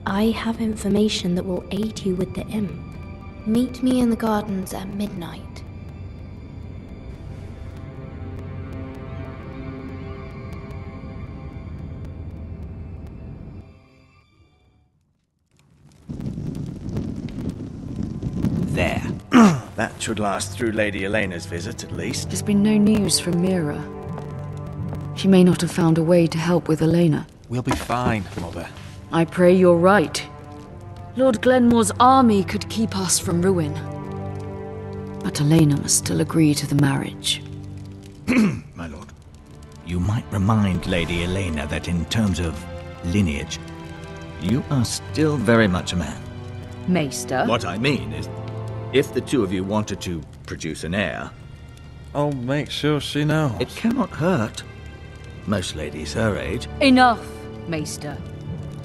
I have information that will aid you with the imp. Meet me in the gardens at midnight. There. That should last through Lady Elena's visit, at least. There's been no news from Mira. She may not have found a way to help with Elena. We'll be fine, Mother. I pray you're right. Lord Glenmore's army could keep us from ruin. But Elena must still agree to the marriage. My lord. You might remind Lady Elena that in terms of lineage, you are still very much a man. Maester? What I mean is, if the two of you wanted to produce an heir, I'll make sure she knows. it cannot hurt. Most ladies her age. Enough, Maester.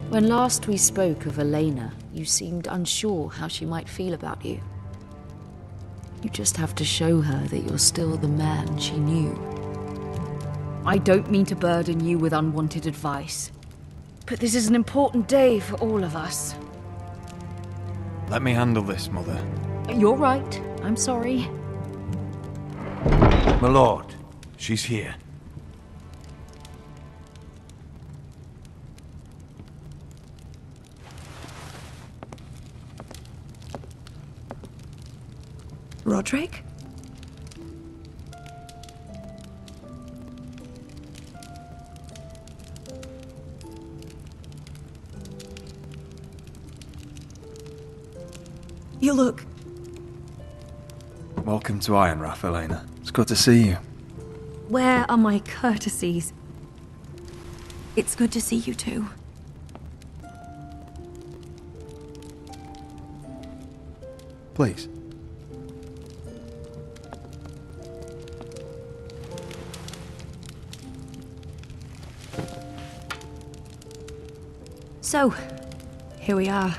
When last we spoke of Elena, you seemed unsure how she might feel about you. You just have to show her that you're still the man she knew. I don't mean to burden you with unwanted advice, but this is an important day for all of us. Let me handle this, Mother. You're right. I'm sorry. My lord, she's here. Rodrik? You look... Welcome to Ironrath, Elena. It's good to see you. Where are my courtesies? It's good to see you too. Please. So, here we are.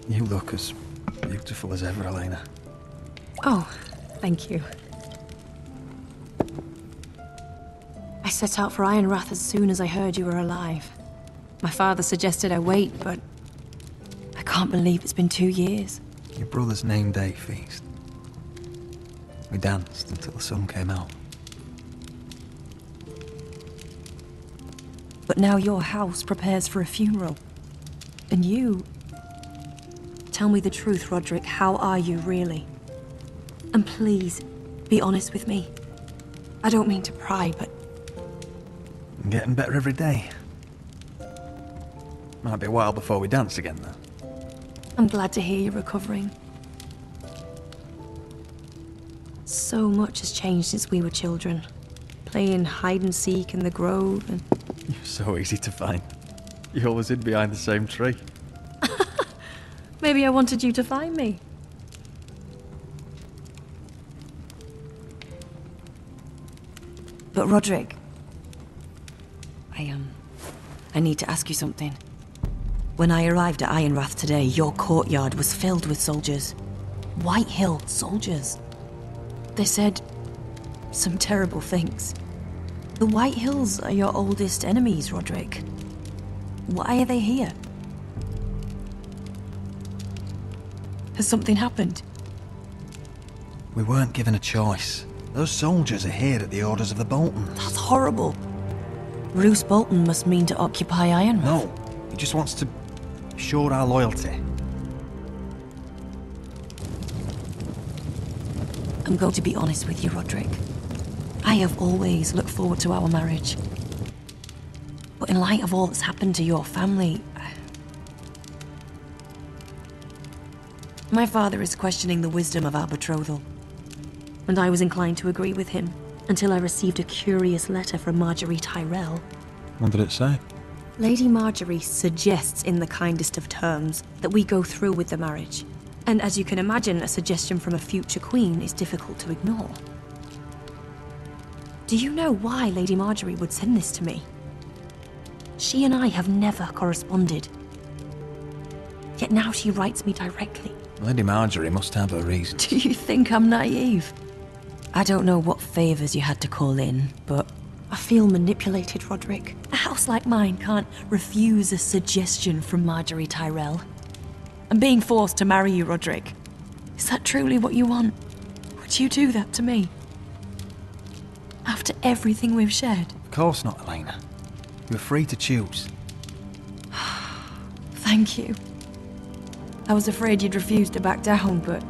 You look as beautiful as ever, Elena. Oh, thank you. I set out for Ironrath as soon as I heard you were alive. My father suggested I wait, but I can't believe it's been 2 years. Your brother's name day feast. We danced until the sun came out. But now your house prepares for a funeral. And you... Tell me the truth, Rodrik. How are you, really? And please, be honest with me. I don't mean to pry, but... I'm getting better every day. Might be a while before we dance again, though. I'm glad to hear you're recovering. So much has changed since we were children. Playing hide and seek in the grove and... You're so easy to find. You always hid behind the same tree. Maybe I wanted you to find me. But Rodrik... I need to ask you something. When I arrived at Ironrath today, your courtyard was filled with soldiers. Whitehill soldiers. They said some terrible things. The Whitehills are your oldest enemies, Rodrik. Why are they here? Has something happened? We weren't given a choice. Those soldiers are here at the orders of the Boltons. That's horrible. Roose Bolton must mean to occupy Ironrath. No, he just wants to show our loyalty. I'm going to be honest with you, Rodrik. I have always looked forward to our marriage. But in light of all that's happened to your family... My father is questioning the wisdom of our betrothal. And I was inclined to agree with him, until I received a curious letter from Marjorie Tyrell. What did it say? Lady Marjorie suggests in the kindest of terms that we go through with the marriage. And as you can imagine, a suggestion from a future queen is difficult to ignore. Do you know why Lady Marjorie would send this to me? She and I have never corresponded. Yet now she writes me directly. Lady Marjorie must have her reasons. Do you think I'm naive? I don't know what favors you had to call in, but I feel manipulated, Rodrik. A house like mine can't refuse a suggestion from Marjorie Tyrell. I'm being forced to marry you, Rodrik. Is that truly what you want? Would you do that to me? After everything we've shared? Of course not, Elena. You're free to choose. Thank you. I was afraid you'd refuse to back down, but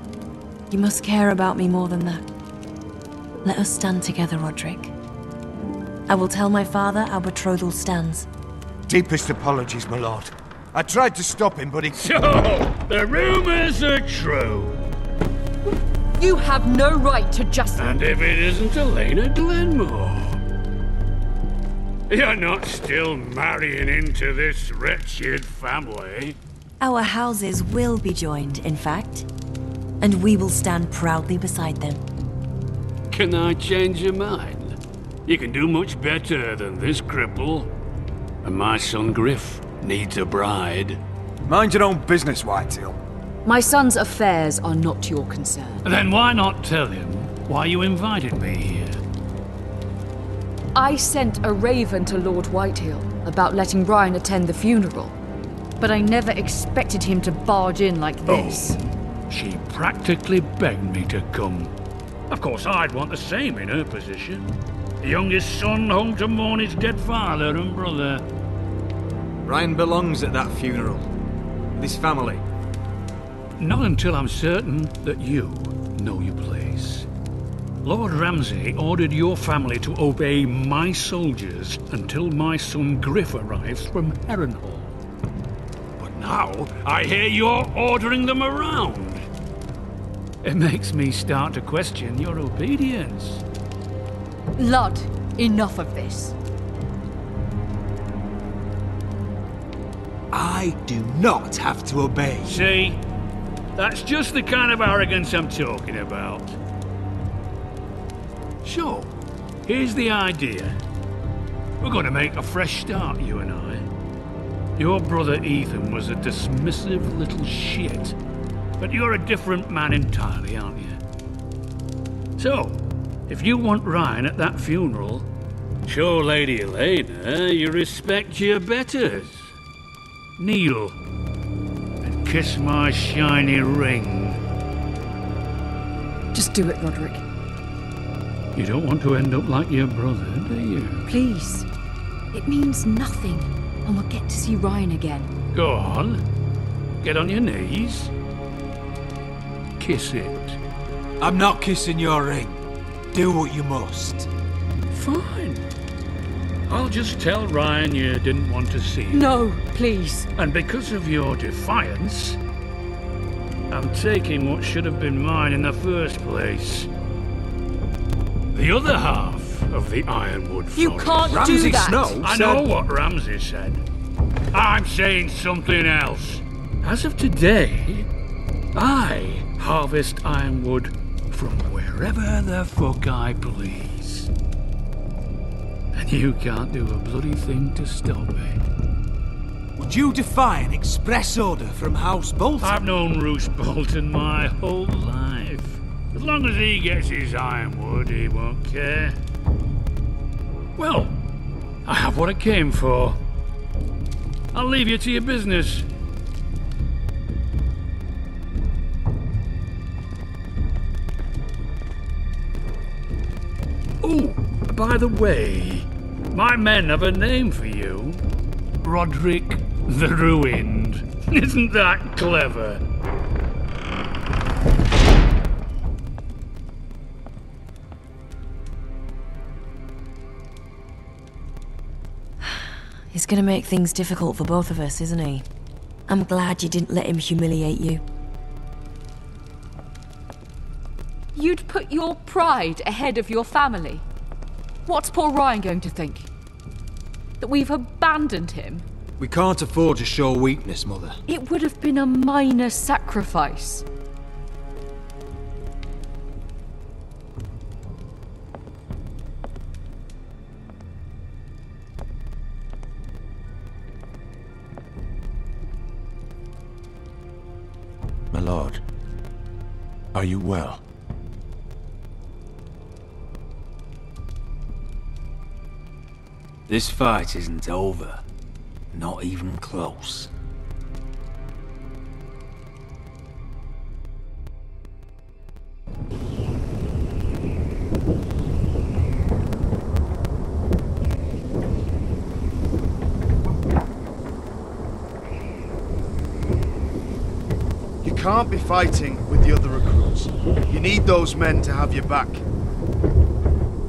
you must care about me more than that. Let us stand together, Rodrik. I will tell my father our betrothal stands. Deepest apologies, my lord. I tried to stop him, but he... So, the rumors are true. You have no right to just... And if it isn't Elena Glenmore? You're not still marrying into this wretched family. Our houses will be joined, in fact. And we will stand proudly beside them. Can I change your mind? You can do much better than this cripple. And my son Griff needs a bride. Mind your own business, Whitehill. My son's affairs are not your concern. Then why not tell him why you invited me here? I sent a raven to Lord Whitehill about letting Ryan attend the funeral. But I never expected him to barge in like this. Oh, she practically begged me to come. Of course, I'd want the same in her position. The youngest son home to mourn his dead father and brother. Ryan belongs at that funeral. This family. Not until I'm certain that you know your place. Lord Ramsay ordered your family to obey my soldiers until my son Griff arrives from Harrenhal. But now, I hear you're ordering them around. It makes me start to question your obedience. Lud, enough of this. I do not have to obey. See? That's just the kind of arrogance I'm talking about. So, here's the idea. We're going to make a fresh start, you and I. Your brother Ethan was a dismissive little shit. But you're a different man entirely, aren't you? So, if you want Ryan at that funeral, show Lady Elena you respect your betters. Kneel and kiss my shiny ring. Just do it, Rodrik. You don't want to end up like your brother, do you? Please. It means nothing, and we'll get to see Ryan again. Go on. Get on your knees. Kiss it. I'm not kissing your ring. Do what you must. Fine. I'll just tell Ryan you didn't want to see him. No, please. And because of your defiance, I'm taking what should have been mine in the first place. The other half of the Ironwood Forest. You can't Ramsay do that. Snow I know what Ramsay said. I'm saying something else. As of today, I harvest ironwood from wherever the fuck I please. And you can't do a bloody thing to stop me. Would you defy an express order from House Bolton? I've known Roose Bolton my whole life. As long as he gets his ironwood, he won't care. Well, I have what I came for. I'll leave you to your business. Oh, by the way, my men have a name for you. Rodrik the Ruined. Isn't that clever? He's gonna make things difficult for both of us, isn't he? I'm glad you didn't let him humiliate you. You'd put your pride ahead of your family. What's poor Ryan going to think? That we've abandoned him? We can't afford to show weakness, Mother. It would have been a minor sacrifice. My lord, are you well? This fight isn't over. Not even close. You can't be fighting with the other recruits. You need those men to have your back.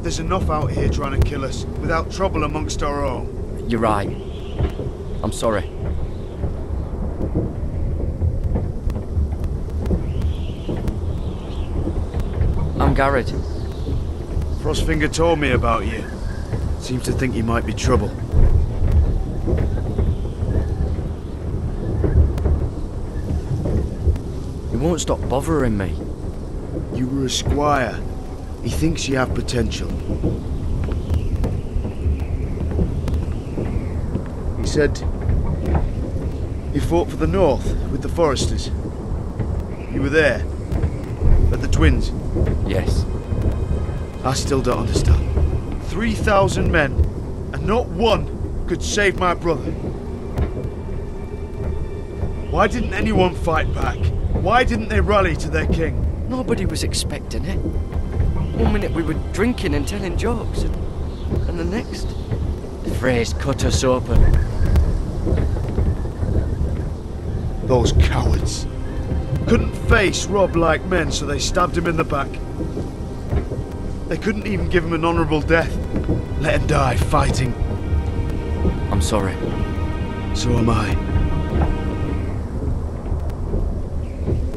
There's enough out here trying to kill us without trouble amongst our own. You're right. I'm sorry. I'm Gared. Frostfinger told me about you. Seems to think you might be trouble. He won't stop bothering me. You were a squire. He thinks you have potential. He said he fought for the North with the Forresters. You were there, at the Twins. Yes. I still don't understand. 3,000 men, and not one could save my brother. Why didn't anyone fight back? Why didn't they rally to their king? Nobody was expecting it. One minute we were drinking and telling jokes, and the next, the phrase cut us open. Those cowards. Couldn't face Rob like men, so they stabbed him in the back. They couldn't even give him an honourable death. Let him die fighting. I'm sorry. So am I.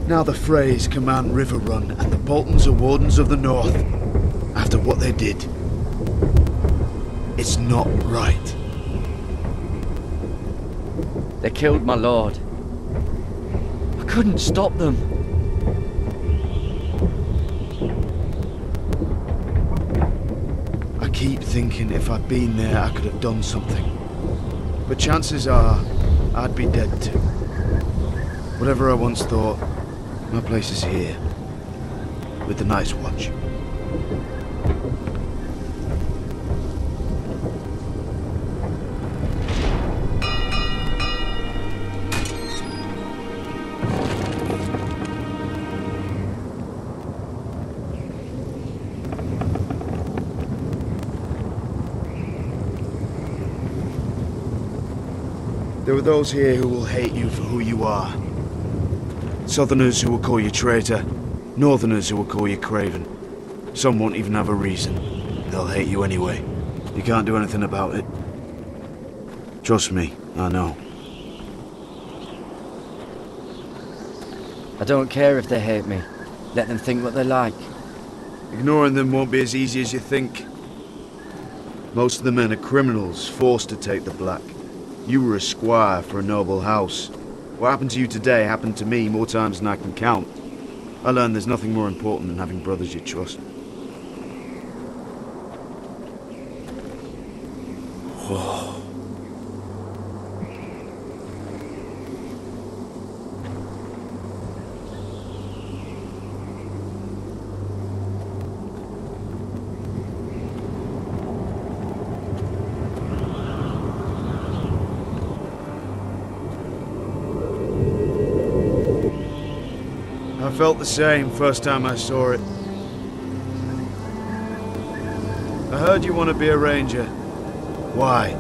Now the Freys command River Run, and the Boltons are Wardens of the North. After what they did. It's not right. They killed my lord. I couldn't stop them. I keep thinking if I'd been there, I could have done something. But chances are, I'd be dead too. Whatever I once thought, my place is here. With the Night's Watch. There are those here who will hate you for who you are. Southerners who will call you traitor, Northerners who will call you craven. Some won't even have a reason. They'll hate you anyway. You can't do anything about it. Trust me, I know. I don't care if they hate me. Let them think what they like. Ignoring them won't be as easy as you think. Most of the men are criminals, forced to take the black. You were a squire for a noble house. What happened to you today happened to me more times than I can count. I learned there's nothing more important than having brothers you trust. Whoa. I felt the same first time I saw it. I heard you want to be a ranger. Why?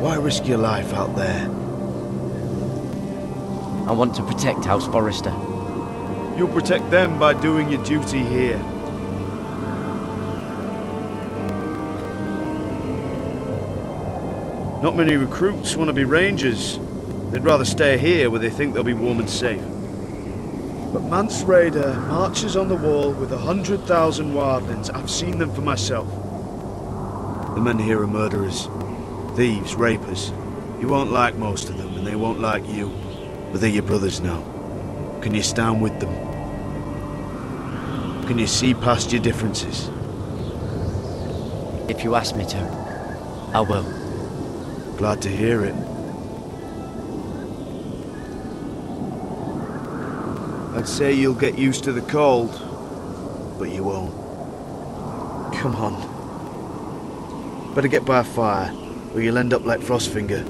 Why risk your life out there? I want to protect House Forrester. You'll protect them by doing your duty here. Not many recruits want to be rangers. They'd rather stay here where they think they'll be warm and safe. But Mance Raider marches on the wall with 100,000 wildlings. I've seen them for myself. The men here are murderers, thieves, rapers. You won't like most of them, and they won't like you. But they're your brothers now. Can you stand with them? Can you see past your differences? If you ask me to, I will. Glad to hear it. I'd say you'll get used to the cold, but you won't. Come on. Better get by a fire, or you'll end up like Frostfinger.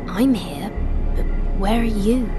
I'm here, but where are you?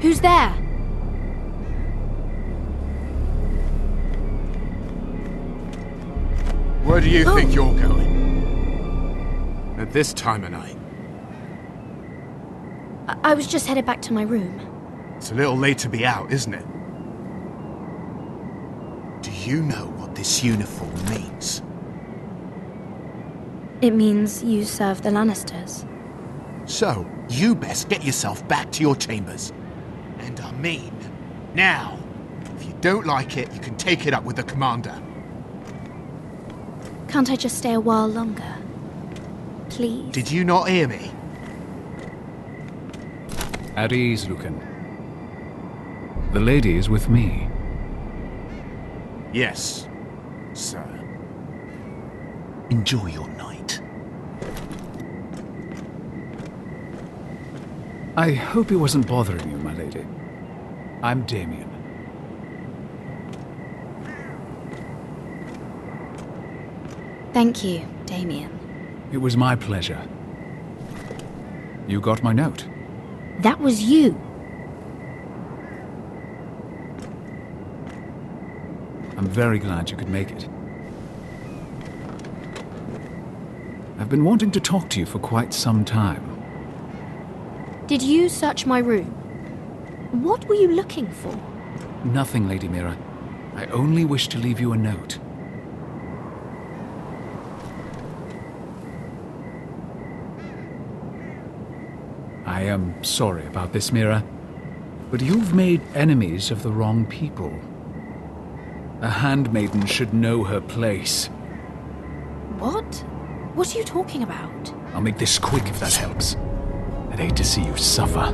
Who's there? Where do you think you're going? At this time of night? I was just headed back to my room. It's a little late to be out, isn't it? Do you know what this uniform means? It means you serve the Lannisters. So, you best get yourself back to your chambers. And I mean, now. If you don't like it, you can take it up with the commander. Can't I just stay a while longer? Please? Did you not hear me? At ease, Lucan. The lady is with me. Yes, sir. Enjoy your night. I hope he wasn't bothering you, my lady. I'm Damien. Thank you, Damien. It was my pleasure. You got my note. That was you. I'm very glad you could make it. I've been wanting to talk to you for quite some time. Did you search my room? What were you looking for? Nothing, Lady Mira. I only wish to leave you a note. I am sorry about this, Mira, but you've made enemies of the wrong people. A handmaiden should know her place. What? What are you talking about? I'll make this quick if that helps. I'd hate to see you suffer.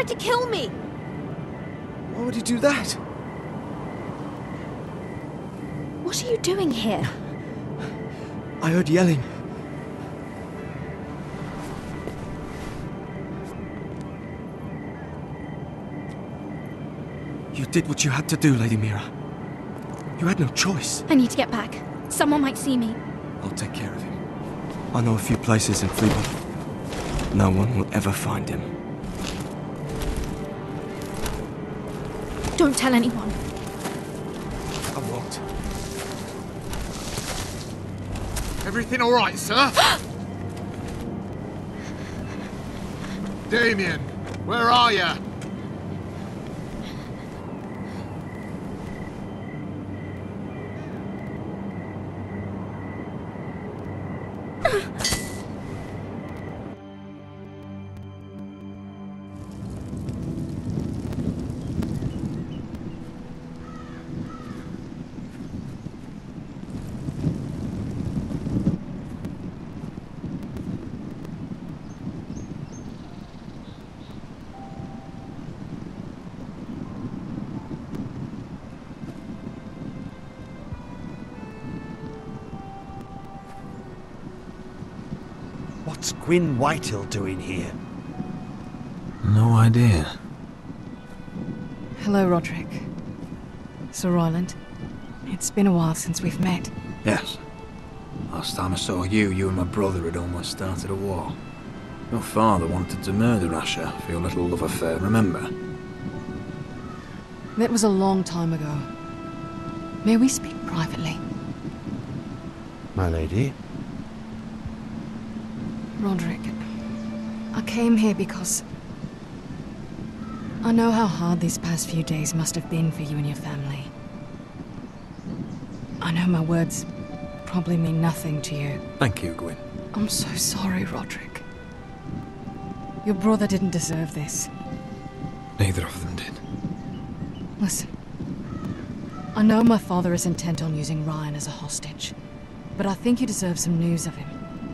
tried to kill me! Why would he do that? What are you doing here? I heard yelling. You did what you had to do, Lady Mira. You had no choice. I need to get back. Someone might see me. I'll take care of him. I know a few places in Freeborn. No one will ever find him. Don't tell anyone. I won't. Everything all right, sir? Damien, where are you? What's Gwyn Whitehill doing here? No idea. Hello, Rodrik. Sir Royland. It's been a while since we've met. Yes. Last time I saw you and my brother had almost started a war. Your father wanted to murder Asher for your little love affair, remember? That was a long time ago. May we speak privately? My lady? Rodrik, I came here because I know how hard these past few days must have been for you and your family. I know my words probably mean nothing to you. Thank you, Gwyn. I'm so sorry, Rodrik. Your brother didn't deserve this. Neither of them did. Listen, I know my father is intent on using Ryan as a hostage, but I think you deserve some news of him.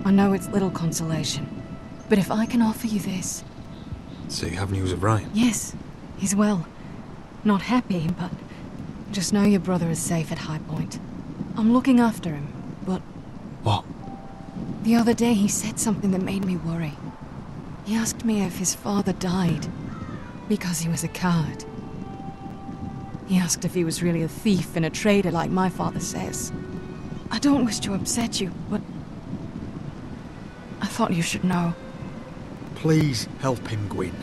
I know it's little consolation, but if I can offer you this... So you have news of Ryan? Yes, he's well. Not happy, but just know your brother is safe at High Point. I'm looking after him, but... What? The other day he said something that made me worry. He asked me if his father died because he was a coward. He asked if he was really a thief and a traitor like my father says. I don't wish to upset you, but I thought you should know. Please help him, Gwyn.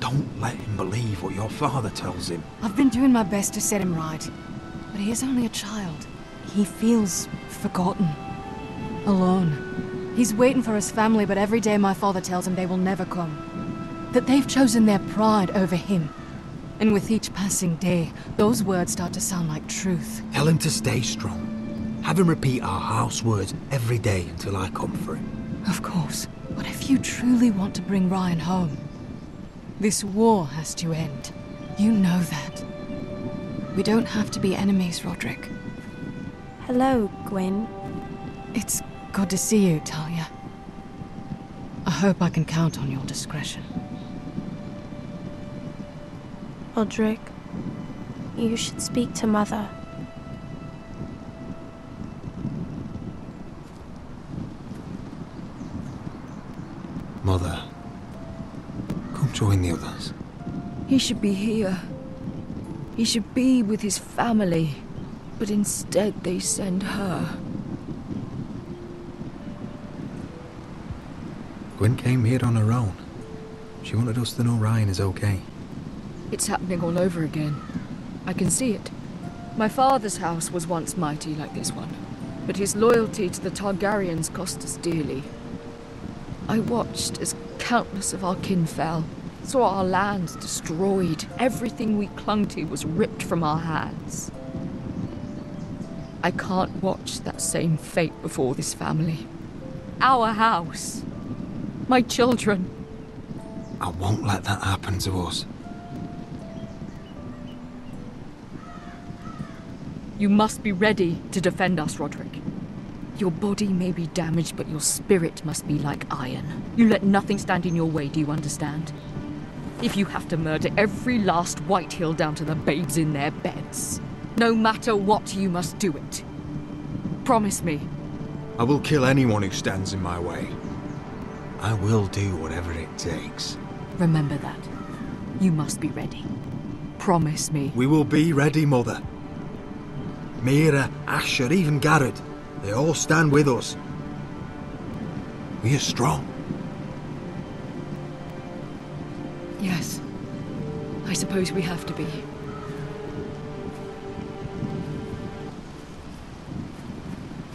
Don't let him believe what your father tells him. I've been doing my best to set him right, but he is only a child. He feels forgotten, alone. He's waiting for his family, but every day my father tells him they will never come. That they've chosen their pride over him. And with each passing day, those words start to sound like truth. Tell him to stay strong. Have him repeat our house words every day until I come for him. Of course. But if you truly want to bring Ryan home, this war has to end. You know that. We don't have to be enemies, Rodrik. Hello, Gwyn. It's good to see you, Talia. I hope I can count on your discretion. Rodrik, you should speak to Mother. Mother, come join the others. He should be here. He should be with his family. But instead they send her. Gwyn came here on her own. She wanted us to know Ryan is okay. It's happening all over again. I can see it. My father's house was once mighty like this one, but his loyalty to the Targaryens cost us dearly. I watched as countless of our kin fell, saw our lands destroyed, everything we clung to was ripped from our hands. I can't watch that same fate before this family. Our house. My children. I won't let that happen to us. You must be ready to defend us, Rodrik. Your body may be damaged, but your spirit must be like iron. You let nothing stand in your way, do you understand? If you have to murder every last Whitehill down to the babes in their beds. No matter what, you must do it. Promise me. I will kill anyone who stands in my way. I will do whatever it takes. Remember that. You must be ready. Promise me. We will be ready, Mother. Mira, Asher, even Gared. They all stand with us. We are strong. Yes. I suppose we have to be.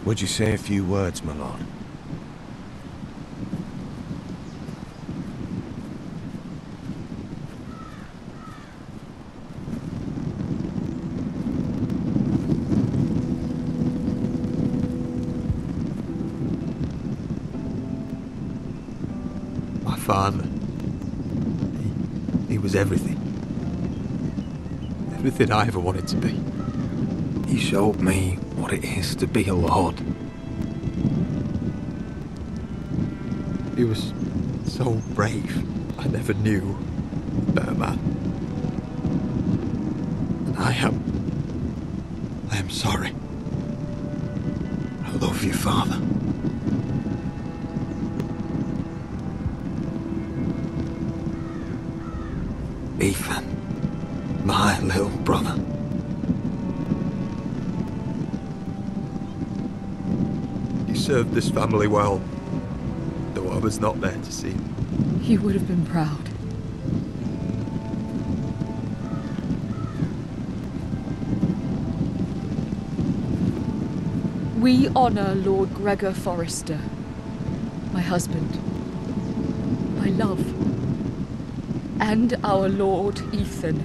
Would you say a few words, my lord? My father. He was everything. Everything I ever wanted to be. He showed me what it is to be a lord. He was so brave. I never knew a better man. And I am sorry. I love you, Father. Ethan, my little brother. You served this family well, though I was not there to see. You would have been proud. We honor Lord Gregor Forrester, my husband, my love, and our Lord Ethan,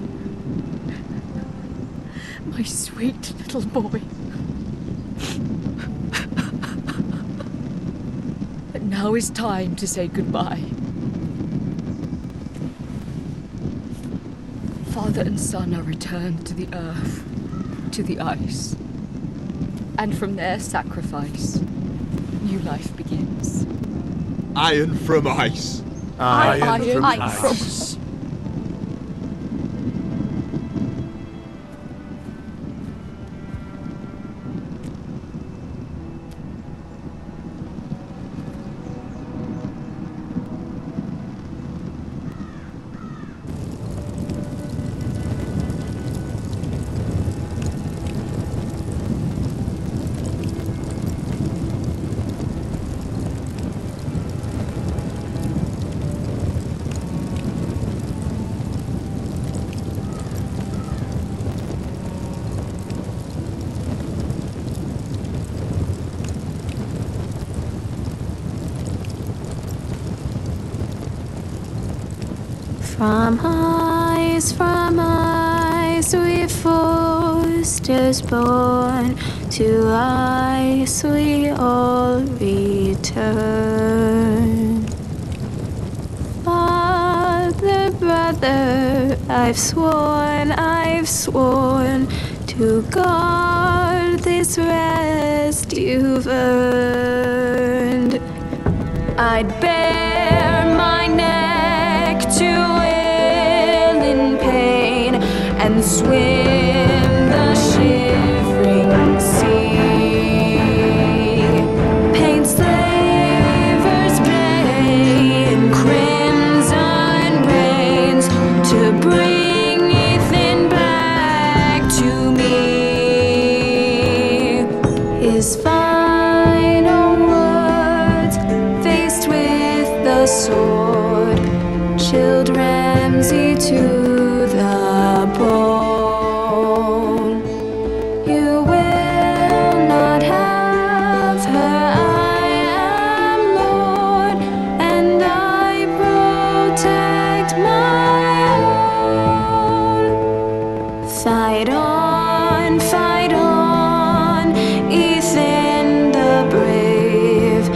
my sweet little boy. But now is time to say goodbye. Father and son are returned to the earth, to the ice. And from their sacrifice, new life begins. Iron from ice. Iron from ice. From ice, we Forresters born, to ice we all return. Father, brother, I've sworn to guard this rest you've earned. I'd bare my neck to and swim the shivering sea. Paint slavers play in crimson rains to bring Ethan back to me. His final words, faced with the sword, chilled Ramsay to the bone. You will not have her. I am Lord, and I protect my own. Fight on, Ethan the brave.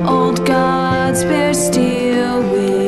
Old gods bear steel will.